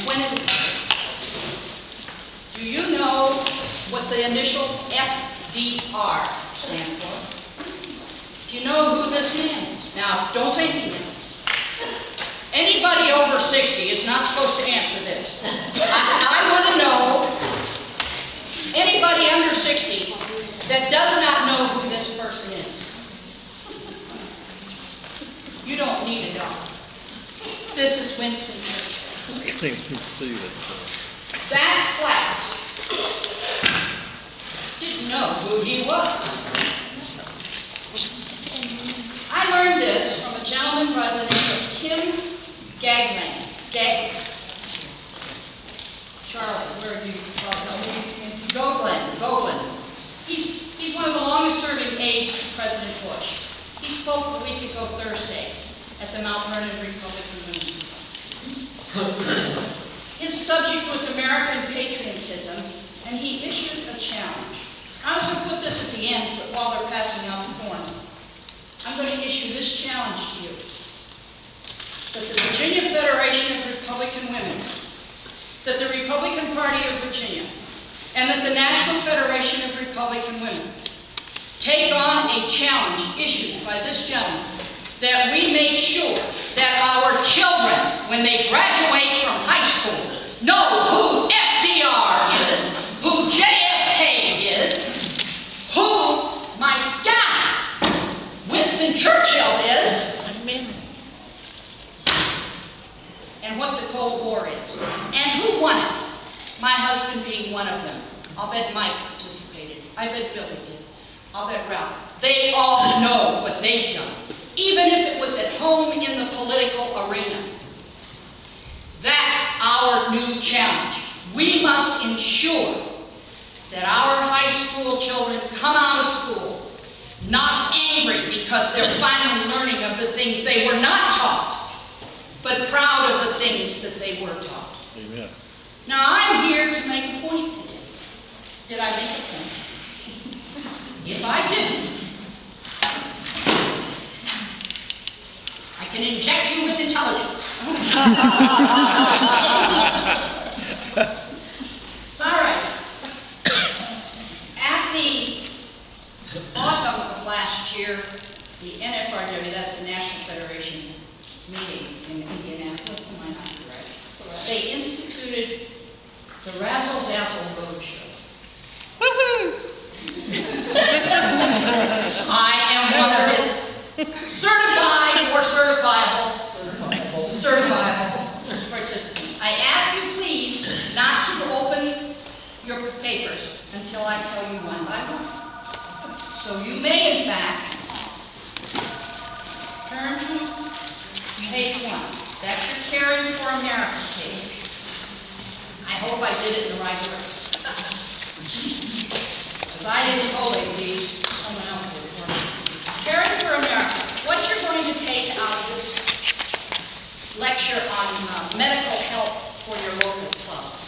when do you know what the initials FDR stand for? Do you know who this man is? Now, don't say anything. Anybody over 60 is not supposed to answer this. I want to know anybody under 60 that does not know who this person is. You don't need to know. This is Winston Churchill. I can't even see that. That class didn't know who he was. I learned this from a gentleman by the name of Tim Gagman. Charlie, where are you? Gogolin. He's one of the longest serving aides to President Bush. He spoke a week ago Thursday at the Mount Vernon Republican Women's. His subject was American patriotism, and he issued a challenge. I was going to put this at the end, but while they're passing out the forms, I'm going to issue this challenge to you. That the Virginia Federation of Republican Women, that the Republican Party of Virginia, and that the National Federation of Republican Women take on a challenge issued by this gentleman, that we make sure that our children, when they graduate from high school, know who FDR is, who JFK is, who, my God, Winston Churchill is, and what the Cold War is, and who won it. My husband being one of them. I'll bet Mike participated. I bet Billy did. I'll bet Ralph. They all know what they've done, even if it was at home in the political arena. That's our new challenge. We must ensure that our high school children come out of school not angry because they're finally learning of the things they were not taught, but proud of the things that they were taught. Amen. Now, I'm here to make a point today. Did I make a point? If I didn't, I can inject you with intelligence. All right. At the autumn of last year, the NFRW, that's the National Federation meeting in Indianapolis, am I not correct? They instituted the Dazzle Roadshow. Woohoo! I am one of its certified or certifiable participants. I ask you please not to open your papers until I tell you one by one. So you may, in fact, turn to page 1. That's your Caring for America page. I hope I did it in the right order. Because I didn't collate these, someone else did for me. Caring for America. What you're going to take out of this lecture on medical help for your local clubs.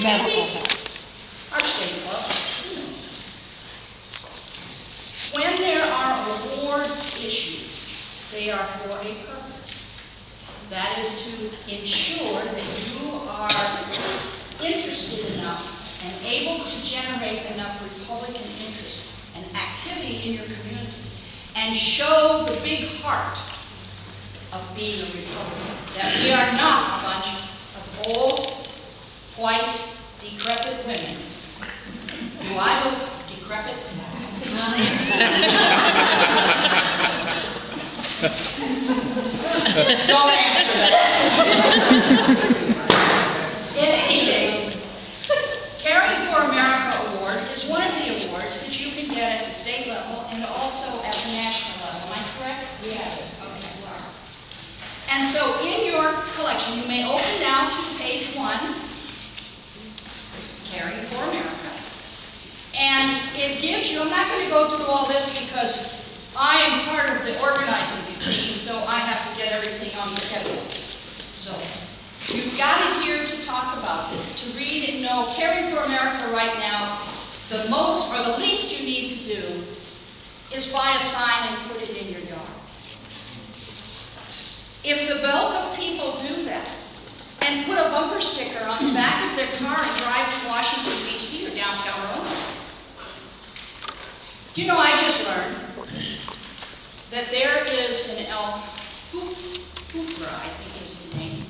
Medical help. Our state clubs. When there are awards issued, they are for a purpose. That is to ensure that you are interested enough and able to generate enough Republican interest and activity in your community and show the big heart of being a Republican. That we are not a bunch of old, white, decrepit women. Do I look decrepit? Don't answer that. In any case, Caring for America Award is one of the awards that you can get at the state level and also at the national level. Am I correct? Yes. Okay. And so in your collection, you may open down to page 1, Caring for America. And it gives you, I'm not going to go through all this because I am part of the organizing team, so I have to get everything on schedule. So you've got it here to talk about this, to read and know. Caring for America right now, the most or the least you need to do is buy a sign and put it in your yard. If the bulk of people do that, and put a bumper sticker on the back of their car and drive to Washington, D.C. or downtown Rome. You know, I just learned that there is an elk, Cooper, I think is the name.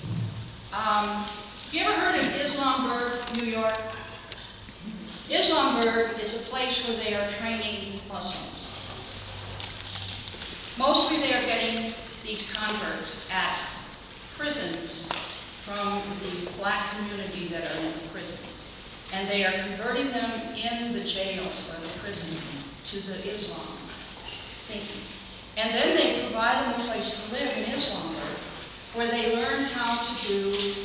You ever heard of Islamburg, New York? Islamburg is a place where they are training Muslims. Mostly they are getting these converts at prisons from the black community that are in the prison. And they are converting them in the jails or the prison to the Islam thinking. And then they provide them a place to live in Islamburg where they learn how to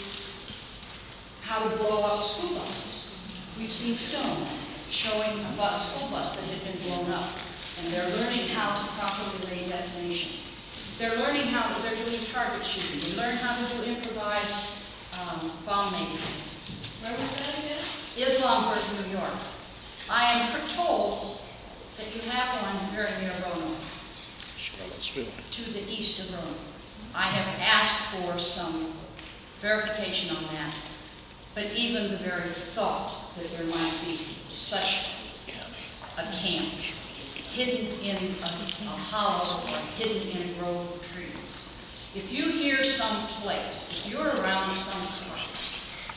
blow up school buses. We've seen film showing a school bus that had been blown up. And they're learning how to properly lay detonation. They're learning they're doing target shooting. They learn how to do improvised bomb making. Where was that again? Islamburg, New York. I am told that you have one very near Roanoke. Charlottesville. To the east of Rome. I have asked for some verification on that. But even the very thought that there might be such a camp hidden in a hollow or hidden in a grove of trees. If you hear some place, if you're around some place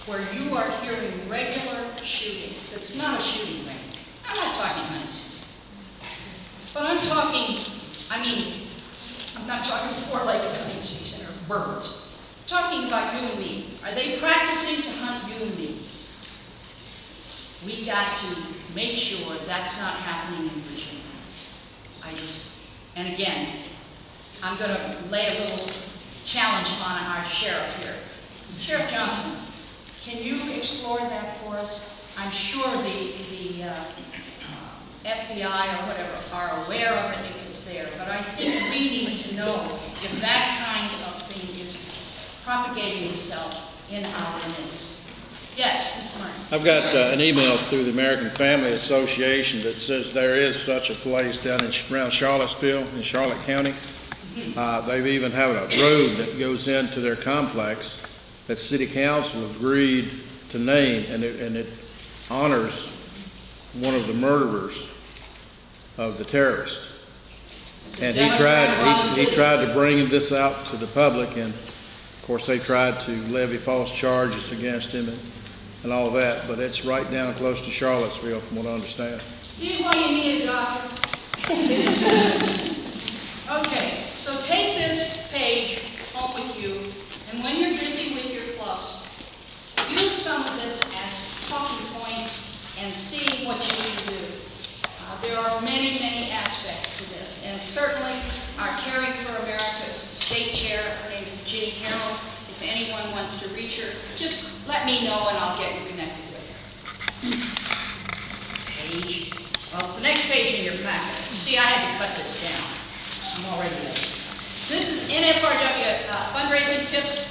where you are hearing regular shooting, that's not a shooting range. I'm not talking hunting season. But I'm not talking four-legged hunting season or birds. I'm talking about you and me. Are they practicing to hunt you and me? We got to make sure that's not happening in Virginia. And again, I'm going to lay a little challenge on our sheriff here. Sheriff Johnson, can you explore that for us? I'm sure the FBI or whatever are aware of it if it's there, but I think we need to know if that kind of thing is propagating itself in our midst. Yes, Mr. Martin. I've got an email through the American Family Association that says there is such a place down around Charlottesville in Charlotte County. They've even have a road that goes into their complex that City Council agreed to name, and it honors one of the murderers of the terrorist. And he tried to bring this out to the public, and of course they tried to levy false charges against him and all that, but it's right down close to Charlottesville from what I understand. See why you need a doctor? Okay, so take this page home with you, and when you're busy with your clubs, use some of this as talking points and see what you need to do. There are many, many aspects to this, and certainly our Caring for America's state chair, her name is Ginny Carroll. If anyone wants to reach her, just let me know and I'll get you connected with her. Page. Well, it's the next page in your packet. You see, I had to cut this down. I'm already late. This is NFRW fundraising tips.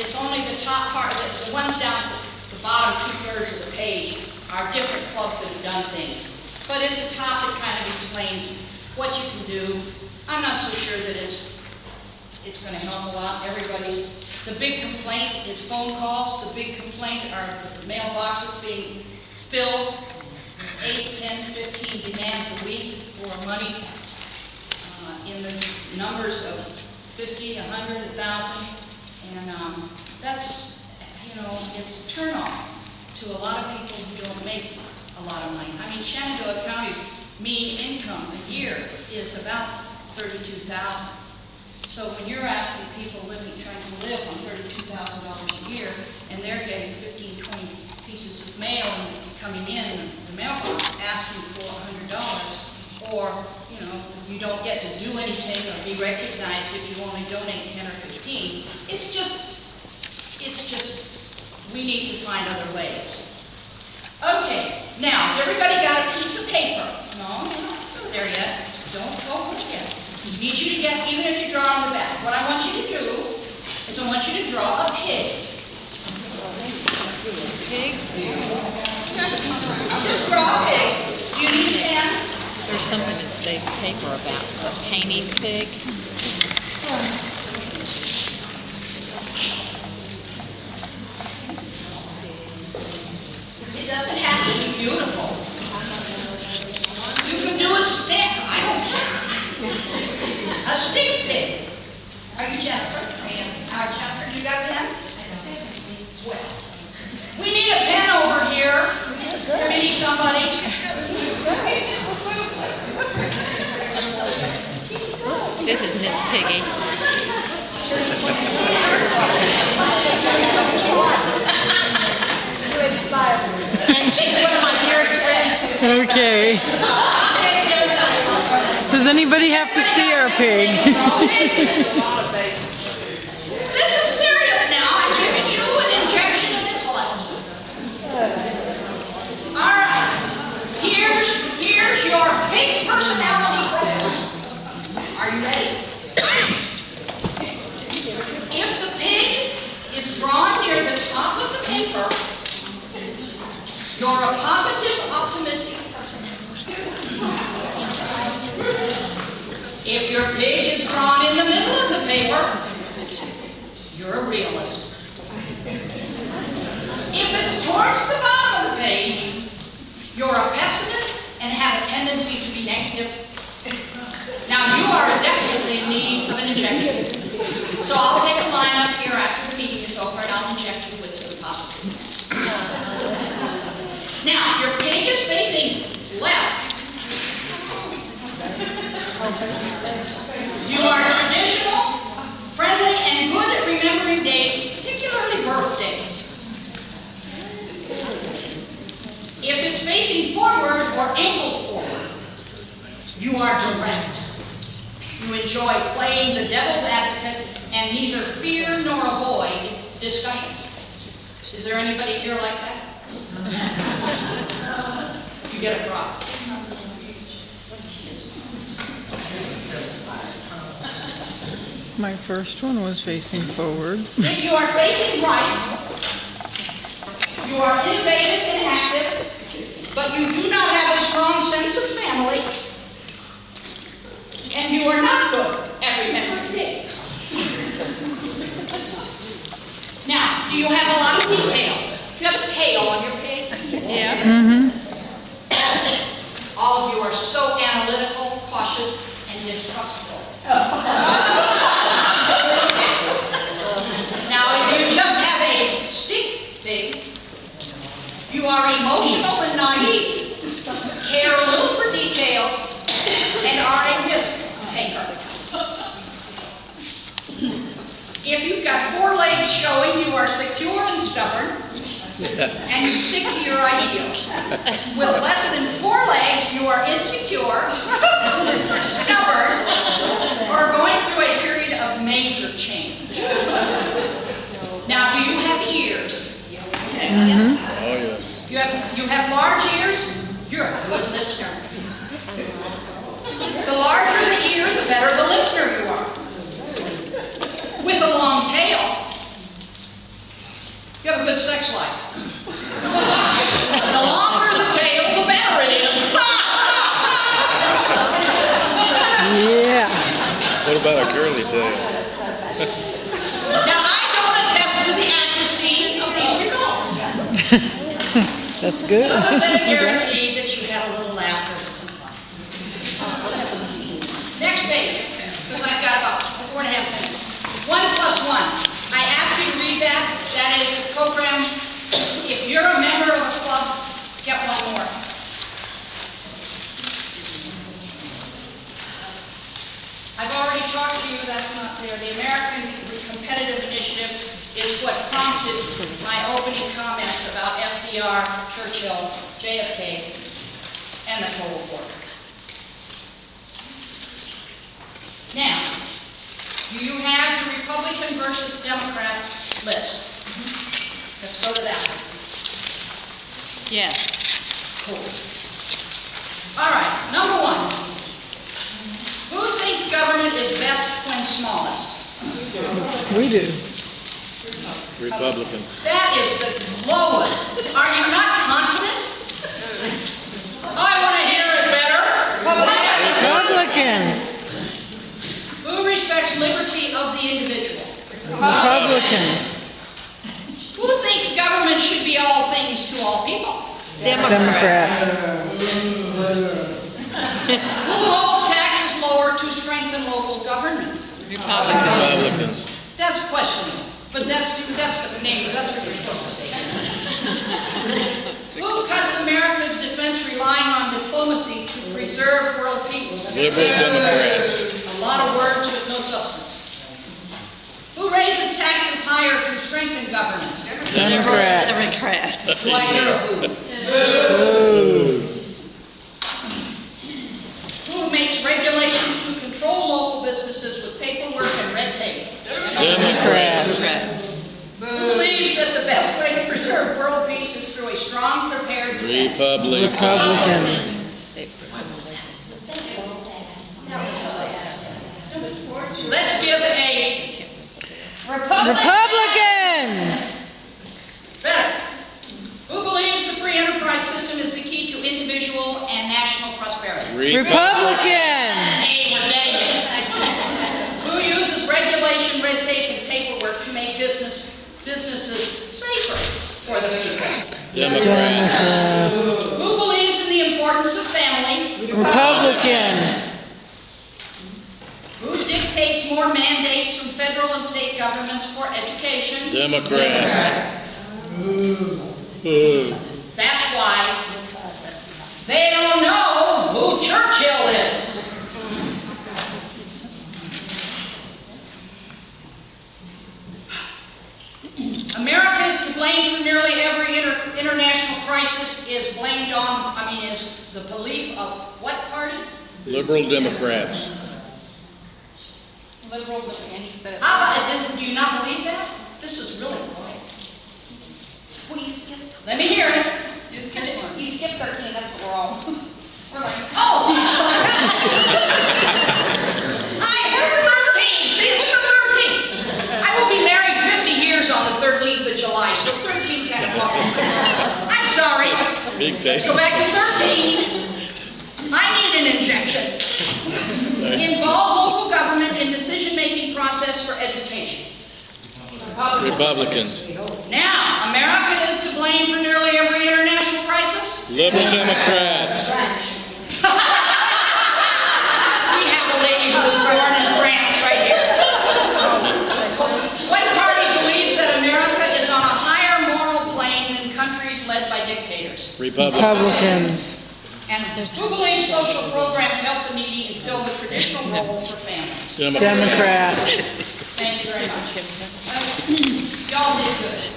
It's only the top part. The ones down at the bottom 2/3 of the page are different clubs that have done things. But at the top, it kind of explains what you can do. I'm not so sure that it's going to help a lot. The big complaint is phone calls. The big complaint are the mailboxes being filled, 8, 10, 15 demands a week for money in the numbers of 50, 100, 1,000. And that's, it's a turnoff to a lot of people who don't make a lot of money. I mean, Shenandoah County's mean income a year is about $32,000. So when you're asking people trying to live on $32,000 a year, and they're getting 15, 20 pieces of mail coming in the mailbox asking for $100, or you don't get to do anything or be recognized if you only donate 10 or 15. It's just we need to find other ways. Okay, now has everybody got a piece of paper? No, you're not there yet. Don't go yet. I need you to get, even if you draw on the back, what I want you to do is I want you to draw a pig. Pig? Just draw a pig. Do you need a pen? There's something in today's paper about a painting pig. A stick pig. Are you Jennifer? I am. Jennifer, you got a pen? Well, we need a pen over here. We need somebody. This is Miss Piggy. And she's one of my dearest friends. Okay. Does anybody have to see our pig? This is serious now. I'm giving you an injection of intellect. All right. Here's your pig personality profile. Are you ready? If the pig is drawn near the top of the paper, you're a positive, optimistic person. If your pig is drawn in the middle of the paper, you're a realist. If it's towards the bottom of the page, you're a pessimist and have a tendency to be negative. Now, you are definitely in need of an injection. So I'll take a line up here after the meeting is over and I'll inject you with some positiveness. Now, your pig is facing left. You are traditional, friendly, and good at remembering dates, particularly birthdays. If it's facing forward or angled forward, you are direct. You enjoy playing the devil's advocate and neither fear nor avoid discussions. Is there anybody here like that? You get a prop. My first one was facing forward. If you are facing right, you are innovative and active, but you do not have a strong sense of family, and you are not good at remembering dates. Now, do you have a lot of details? Do you have a tail on your pig? Yeah. Mm-hmm. All of you are so analytical, cautious, and distrustful. Now, if you just have a stick pig, you are emotional and naive, care little for details, and are a risk taker. If you've got four legs showing, you are secure and stubborn, and you stick to your ideals. With less than four legs, you are insecure, stubborn, or going through a period of major change. Now, do you have ears? Mm-hmm. Oh, yes. You have large ears? You're a good listener. The larger the ear, the better the listener you are. With a long tail, you have a good sex life. The longer the tail, the better it is. Yeah. What about a curly tail? Now, I don't attest to the accuracy of these results. That's good. Other than a guarantee that you had a little laughter and some fun. Next page, because I've got about 4.5 minutes. 1 plus 1. I ask you to read that. That is a program. If you're a member of a club, get one more. I've already talked to you, that's not there. The American Competitive Initiative is what prompted my opening comments about FDR, Churchill, JFK, and the Cold War. Now, do you have the Republican versus Democrat list? Let's go to that one. Yes. Cool. All right, number 1. Who thinks government is best when smallest? We do. Republican. That is the lowest. Are you not confident? I want to hear it better. Republicans. Who respects liberty of the individual? Republicans. Who thinks government should be all things to all people? Democrats. Who holds taxes lower to strengthen local government? Republicans. That's questionable, but that's the name, that's what you're supposed to say. Who cuts America's defense relying on diplomacy to preserve world peace? Liberal Democrats. A lot of words with no substance. Who raises taxes higher to strengthen governance? Democrats. Do I hear a who? Boo. Who makes regulations to control local businesses with paperwork and red tape? Democrats. Who believes that the best way to preserve world peace is through a strong, prepared defense? Republicans. Let's give a Republicans. better. Who believes the free enterprise system is the key to individual and national prosperity? Republicans. Hey, we're dang it. Who uses regulation, red tape, and paperwork to make businesses safer for the people? Democrats. Who believes in the importance of family? Republicans. Who dictates more mandates from federal and state governments for education? Democrats. That's why they don't know who Churchill is. America is to blame for nearly every international crisis is blamed on, is the belief of what party? Liberal Democrats. Liberal, and he said it. How about it? Do you not believe that? This is really quiet. Well, you skipped. Let me hear it. You skipped 13, that's what we're all. We're like, Oh! I am 13! See, it's the 13th! I will be married 50 years on the 13th of July, so 13 kind of buggles me. I'm sorry. Big Let's go back to 13. I need an injection. Involve local government in decision-making process for education. Republicans. Now, America is to blame for nearly every international crisis? Liberal Democrats. We have a lady who was born in France right here. What party believes that America is on a higher moral plane than countries led by dictators? Republicans. And who believes social programs help the needy and fill the traditional role for families? Democrats. Thank you very much. Y'all did good.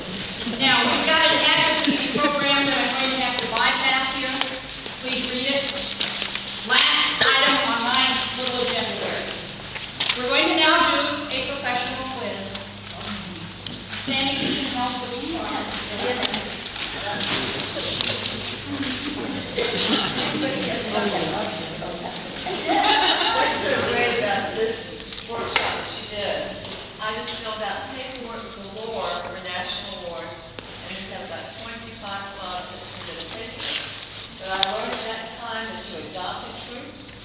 Now, we've got an advocacy program that I'm going to have to bypass here. Please read it. Last item on my little agenda here. We're going to now do a professional quiz. Sandy, can you help with the This workshop that she did, I just filled out paperwork galore for national awards, and we have about 25 clubs that submitted papers. But I learned at that time that you adopted troops,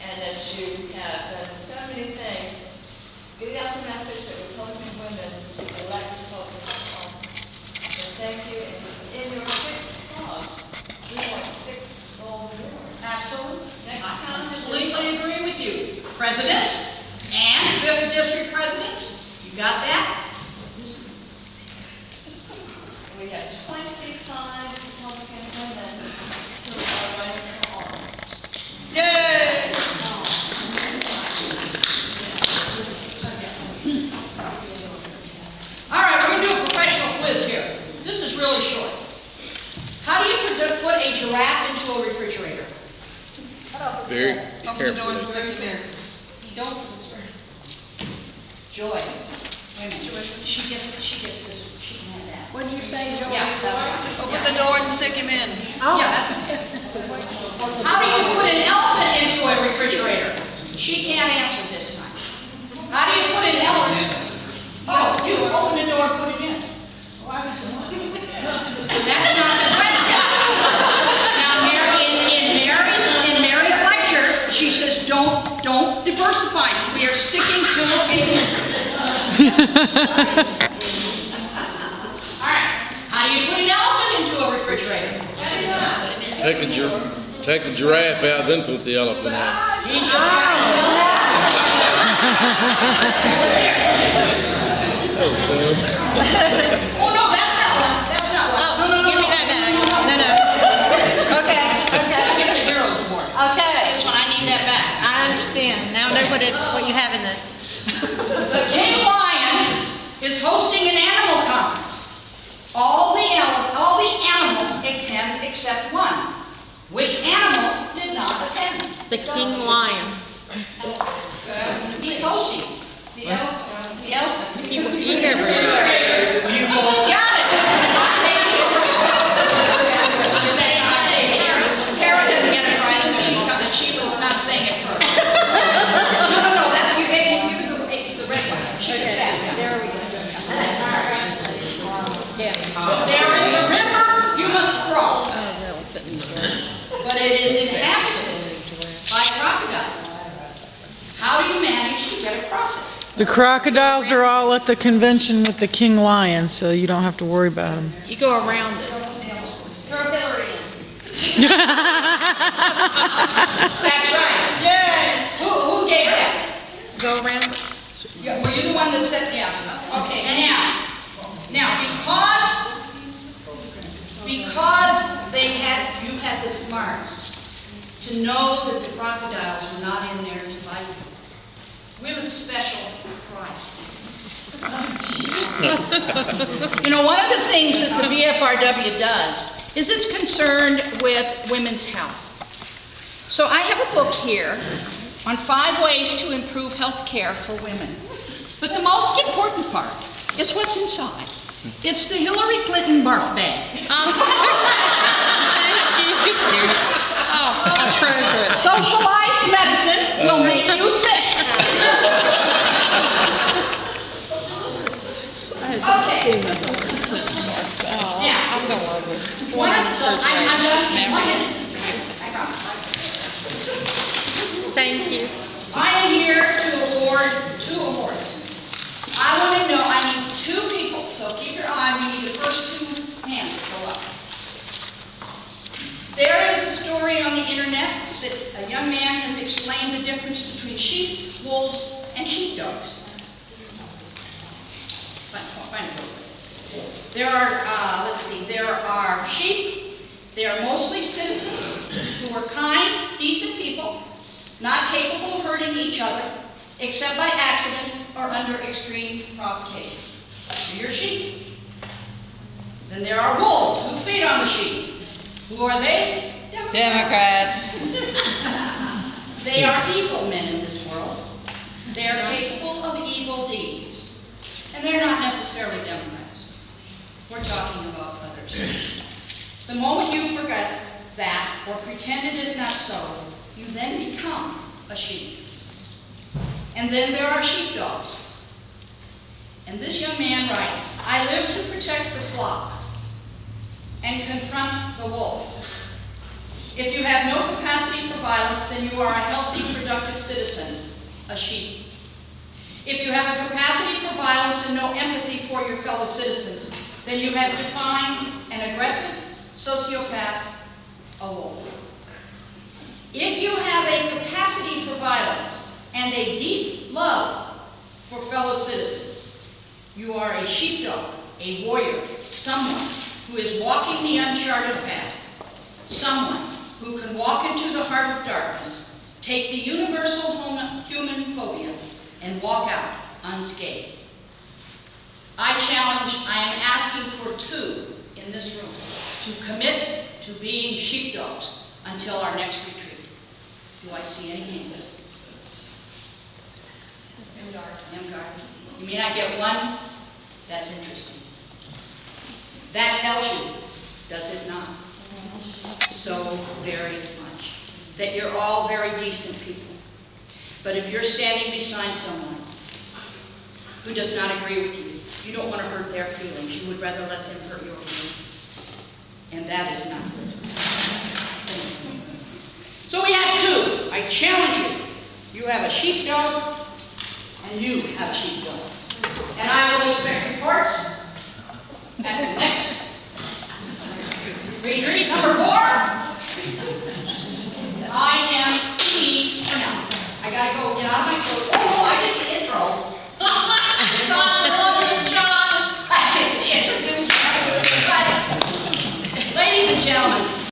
and that you have done so many things, getting out the message that Republican women elect Republicans to office. So thank you, and in your 6 clubs, we want 6 gold awards. Absolutely. Next I time, completely agree with you. President and 5th District President. You got that? we have 25 Republican women who are running for office. Yay! All right, we're going to do a professional quiz here. This is really short. How do you put a giraffe into a refrigerator? Very Open the door and carefully. very carefully. You don't. Joy. Wait a minute, Joy, she gets this, she can have that. What did you say, Joy? Yeah, that's right. Open the door and stick him in. Yeah, that's okay. How do you put an elephant into a refrigerator? She can't answer this time. How do you put an elephant? Oh, you open the door and put it in. That's not the question. Now, in Mary's lecture, she says, don't diversify. We are sticking to a... All right. How do you put an elephant into a refrigerator? Take the giraffe out, then put the elephant in. He just got Oh, no, that's not one, that's not one. No, no, no, Give me no. that back. No, no. Okay, okay, It's a hero's award. okay. This one, I need that back. I understand. Now I know what you have in this. The King Lion is hosting an animal conference. All the animals attend except one. Which animal did not attend? The king lion. He's hosting. The elephant. The elephant. You never. You both got it. Tara didn't get a prize because she was not saying it first. No, that's you gave the red one. She gets that. There we go. There is a river you must cross, but it is inhabited by crocodiles. How do you manage to get across it? The crocodiles are all at the convention with the king lion, so you don't have to worry about them. You go around it. Throw Hillary in. That's right. Yay! Who gave that? Go around it. Yeah, were you the one that said, yeah, okay, and now, because you had the smarts to know that the crocodiles were not in there to bite you, we have a special prize. You know, one of the things that the VFRW does is it's concerned with women's health. So I have a book here on 5 ways to improve health care for women. But the most important part is what's inside. It's the Hillary Clinton barf bag. Oh, I treasure it. Socialized medicine will make you sick. Okay. Yeah. I'm gonna love it. I'm done. 1 minute. I promise. Thank you. I am here to award 2 awards. I want to know, I need 2 people, so keep your eye, we need the first 2 hands to go up. There is a story on the internet that a young man has explained the difference between sheep, wolves, and sheepdogs. Find it real quick. There are sheep. They are mostly citizens who are kind, decent people, not capable of hurting each other, except by accident or under extreme provocation. So you're sheep. Then there are wolves who feed on the sheep. Who are they? Democrats. They are evil men in this world. They are capable of evil deeds. And they're not necessarily Democrats. We're talking about others. The moment you forget that or pretend it is not so, you then become a sheep. And then there are sheepdogs. And this young man writes, I live to protect the flock and confront the wolf. If you have no capacity for violence, then you are a healthy, productive citizen, a sheep. If you have a capacity for violence and no empathy for your fellow citizens, then you have defined an aggressive sociopath, a wolf. If you have a capacity for violence and a deep love for fellow citizens, you are a sheepdog, a warrior, someone who is walking the uncharted path, someone who can walk into the heart of darkness, take the universal human phobia, and walk out unscathed. I am asking for 2 in this room to commit to being sheepdogs until our next retreat. Do I see any hands? Emgard. You mean I get 1? That's interesting. That tells you, does it not? So very much. That you're all very decent people. But if you're standing beside someone who does not agree with you, you don't want to hurt their feelings. You would rather let them hurt your feelings. And that is not good. So we have 2. I challenge you. You have a sheepdog, and you have a sheepdog.